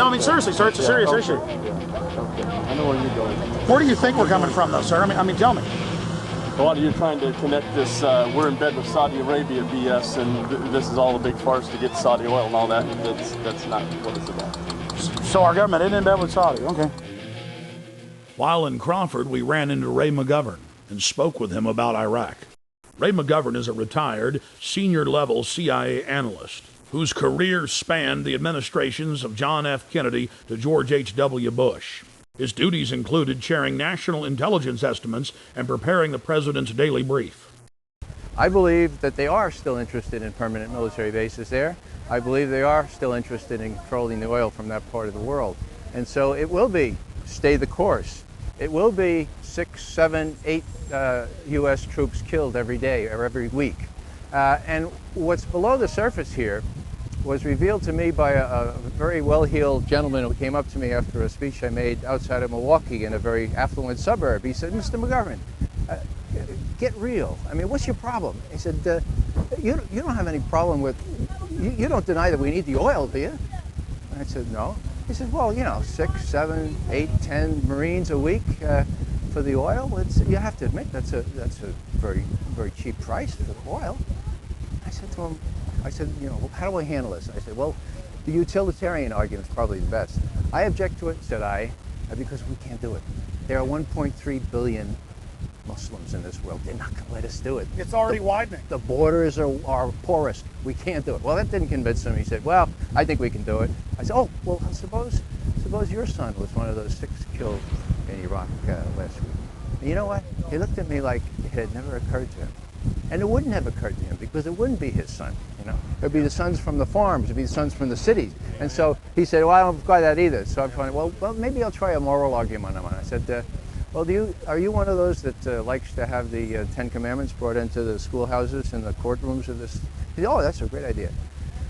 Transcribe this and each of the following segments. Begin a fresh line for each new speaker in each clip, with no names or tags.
No, I mean seriously, sir, it's a serious issue.
Yeah, okay. I know where you're going.
Where do you think we're coming from, though, sir? I mean, tell me.
A lot of you are trying to connect this, we're in bed with Saudi Arabia BS, and this is all a big farce to get Saudi oil and all that. That's not what it's about.
So our government isn't in bed with Saudi, okay.
While in Crawford, we ran into Ray McGovern and spoke with him about Iraq. Ray McGovern is a retired, senior-level CIA analyst whose career spanned the administrations of John F. Kennedy to George H.W. Bush. His duties included chairing national intelligence estimates and preparing the president's daily brief.
I believe that they are still interested in permanent military bases there. I believe they are still interested in controlling the oil from that part of the world. And so it will be stay the course. It will be 6, 7, 8 U.S. troops killed every day or every week. And what's below the surface here was revealed to me by a very well-heeled gentleman who came up to me after a speech I made outside of Milwaukee in a very affluent suburb. He said, "Mr. McGovern, get real. I mean, what's your problem?" He said, you don't have any problem with, you don't deny that we need the oil, do you?" And I said, "No." He said, "Well, you know, 6, 7, 8, 10 Marines a week for the oil, you have to admit that's a very, very cheap price for the oil." I said to him, you know, "How do I handle this?" I said, "Well, the utilitarian argument is probably the best. I object to it," said I, "because we can't do it. There are 1.3 billion Muslims in this world. They're not going to let us do it.
It's already widening.
The borders are porous. We can't do it." Well, that didn't convince him. He said, "Well, I think we can do it." I said, "Oh, well, suppose your son was one of those 6 killed in Iraq last week." And you know what? He looked at me like it had never occurred to him. And it wouldn't have occurred to him because it wouldn't be his son, you know. It would be the sons from the farms, it would be the sons from the cities. And so he said, "Well, I don't buy that either." So I'm trying, well, maybe I'll try a moral argument on him. I said, "Well, are you one of those that likes to have the 10 Commandments brought into the schoolhouses and the courtrooms of this?" He said, "Oh, that's a great idea."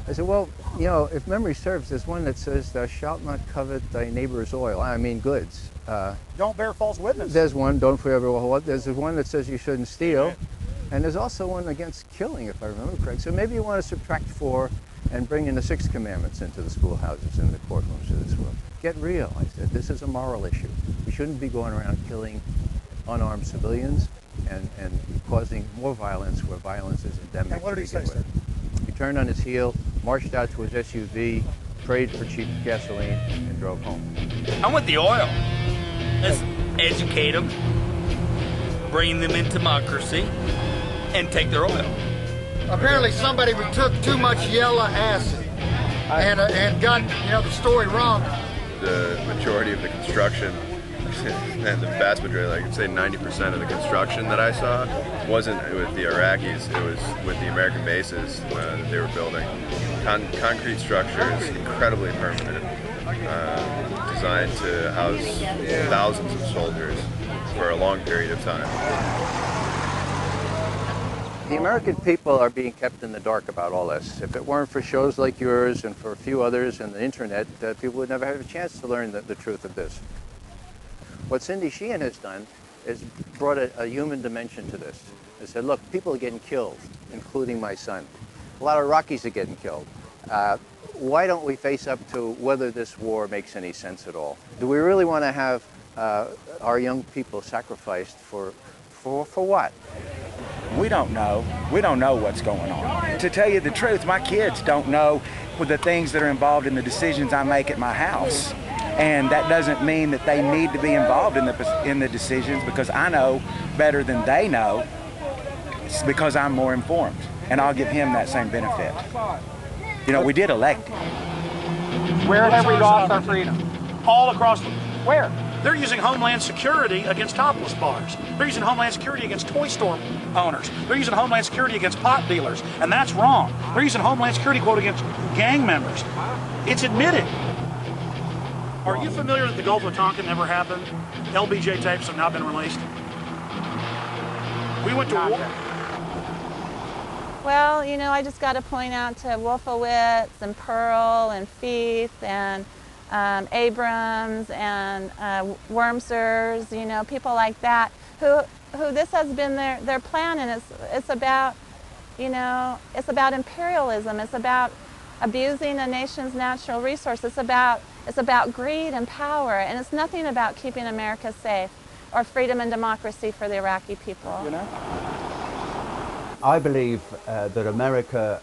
I said, "Well, you know, if memory serves, there's one that says, 'Thou shalt not covet thy neighbor's oil.' I mean goods.
Don't bear false witness.
There's one, don't forever hold. There's one that says you shouldn't steal. And there's also one against killing, if I remember correctly. So maybe you want to subtract 4 and bring in the 6 commandments into the schoolhouses and the courtrooms of this world. Get real," I said. "This is a moral issue. We shouldn't be going around killing unarmed civilians and causing more violence where violence is endemic."
And what did he say, sir?
He turned on his heel, marched out to his SUV, prayed for cheap gasoline, and drove home.
I want the oil. Let's educate them, bring them into democracy, and take their oil.
Apparently somebody took too much yellow acid and got, you know, the story wrong.
The majority of the construction, and the vast majority, like I'd say 90% of the construction that I saw wasn't with the Iraqis, it was with the American bases that they were building. Concrete structures, incredibly permanent, designed to house thousands of soldiers for a long period of time.
The American people are being kept in the dark about all this. If it weren't for shows like yours and for a few others and the internet, people would never have a chance to learn the truth of this. What Cindy Sheehan has done is brought a human dimension to this. They said, look, people are getting killed, including my son. A lot of Iraqis are getting killed. Why don't we face up to whether this war makes any sense at all? Do we really want to have our young people sacrificed for what?
We don't know. We don't know what's going on. To tell you the truth, my kids don't know the things that are involved in the decisions I make at my house. And that doesn't mean that they need to be involved in the decisions, because I know better than they know. It's because I'm more informed, and I'll give him that same benefit. You know, we did elect him.
Where have we lost our freedom? All across the... Where? They're using Homeland Security against topless bars. They're using Homeland Security against toy store owners. They're using Homeland Security against pot dealers, and that's wrong. They're using Homeland Security, quote, against gang members. It's admitted. Are you familiar that the Gulf of Tonkin never happened? LBJ tapes have now been released. We went to war.
Well, you know, I just got to point out to Wolfowitz and Pearl and Feith and Abrams and Wormsers, you know, people like that, who this has been their plan, and it's about, you know, it's about imperialism. It's about abusing a nation's natural resource. It's about greed and power, and it's nothing about keeping America safe or freedom and democracy for the Iraqi people.
You know?
I believe that America,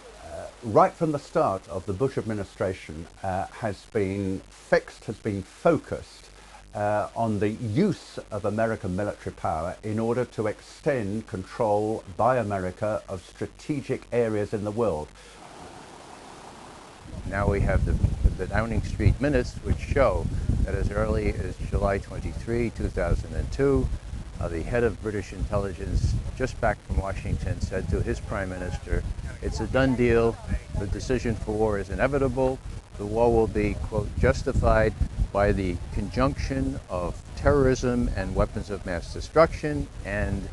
right from the start of the Bush administration, has been focused on the use of American military power in order to extend control by America of strategic areas in the world.
Now we have the Downing Street minutes, which show that as early as July 23, 2002, the head of British intelligence, just back from Washington, said to his prime minister, "It's a done deal. The decision for war is inevitable. The war will be, quote, justified by the conjunction of terrorism and weapons of mass destruction, and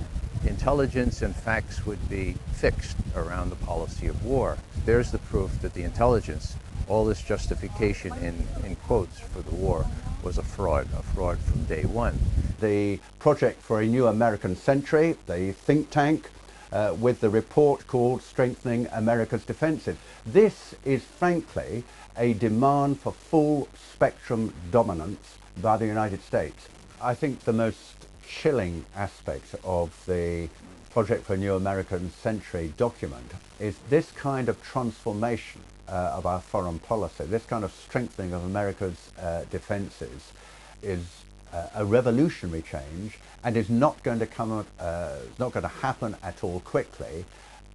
intelligence and facts would be fixed around the policy of war." There's the proof that the intelligence, all this justification in quotes for the war, was a fraud from day one.
The Project for a New American Century, the think tank, with the report called Strengthening America's Defenses. This is frankly a demand for full spectrum dominance by the United States. I think the most chilling aspect of the Project for a New American Century document is this kind of transformation of our foreign policy, this kind of strengthening of America's defenses is a revolutionary change, and is not going to happen at all quickly,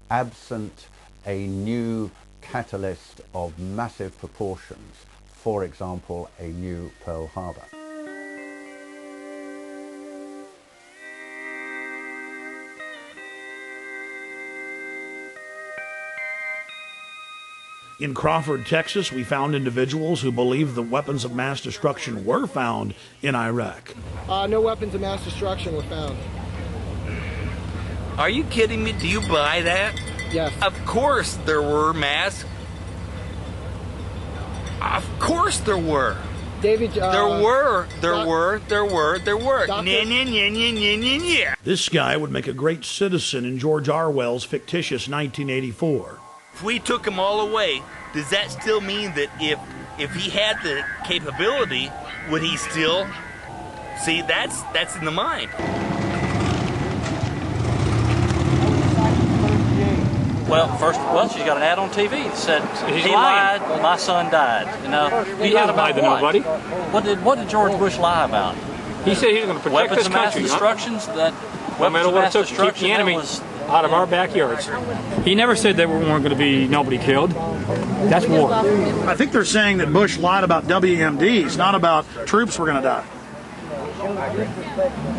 absent a new catalyst of massive proportions. For example, a new Pearl Harbor.
In Crawford, Texas, we found individuals who believed the weapons of mass destruction were found in Iraq.
No weapons of mass destruction were found.
Are you kidding me? Do you buy that?
Yes.
Of course there were mass. Of course there were.
David,
there were. Yeah.
This guy would make a great citizen in George Orwell's fictitious 1984.
If we took them all away, does that still mean that if he had the capability, would he still? See, that's in the mind.
Well, she's got an ad on TV that said he lied, my son died. You know,
he hasn't lied to nobody.
What did George Bush lie about?
He said he was going to protect this country.
Weapons of mass destructions. That
no matter what it took to keep the enemy out of our backyards. He never said there weren't going to be nobody killed. That's war.
I think they're saying that Bush lied about WMDs, not about troops were going to die.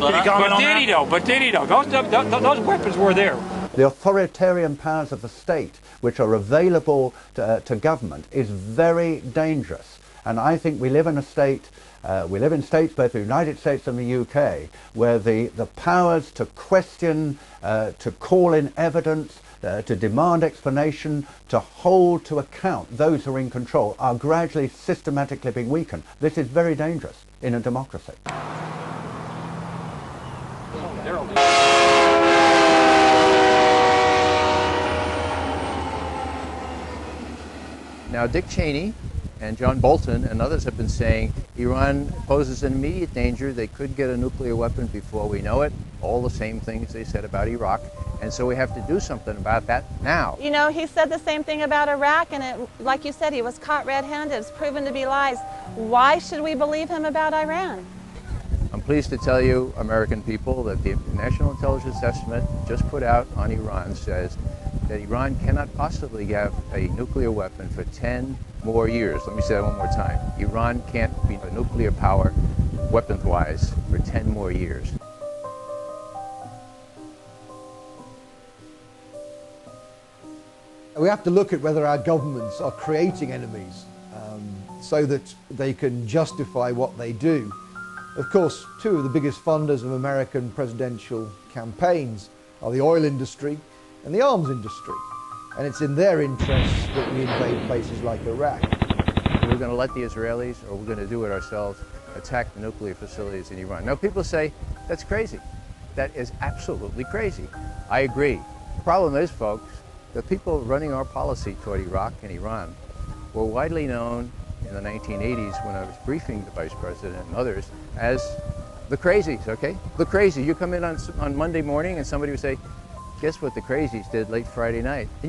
But did he though? Those weapons were there.
The authoritarian powers of the state, which are available to government, is very dangerous. And I think we live in a state, we live in states, both the United States and the UK, where the powers to question, to call in evidence, to demand explanation, to hold to account those who are in control, are gradually systematically being weakened. This is very dangerous in a democracy.
Now, Dick Cheney and John Bolton and others have been saying Iran poses an immediate danger. They could get a nuclear weapon before we know it. All the same things they said about Iraq. And so we have to do something about that now.
You know, he said the same thing about Iraq, and like you said, he was caught red-handed. It's proven to be lies. Why should we believe him about Iran?
I'm pleased to tell you, American people, that the National Intelligence Estimate just put out on Iran says that Iran cannot possibly have a nuclear weapon for 10 more years. Let me say that one more time. Iran can't be a nuclear power, weapons-wise, for 10 more years.
We have to look at whether our governments are creating enemies so that they can justify what they do. Of course, two of the biggest funders of American presidential campaigns are the oil industry and the arms industry. And it's in their interests that we invade places like Iraq.
We're going to let the Israelis, or we're going to do it ourselves, attack the nuclear facilities in Iran. Now, people say, that's crazy. That is absolutely crazy. I agree. The problem is, folks, the people running our policy toward Iraq and Iran were widely known in the 1980s when I was briefing the Vice President and others as the crazies, okay? The crazy. You come in on Monday morning and somebody would say, guess what the crazies did late Friday night? And you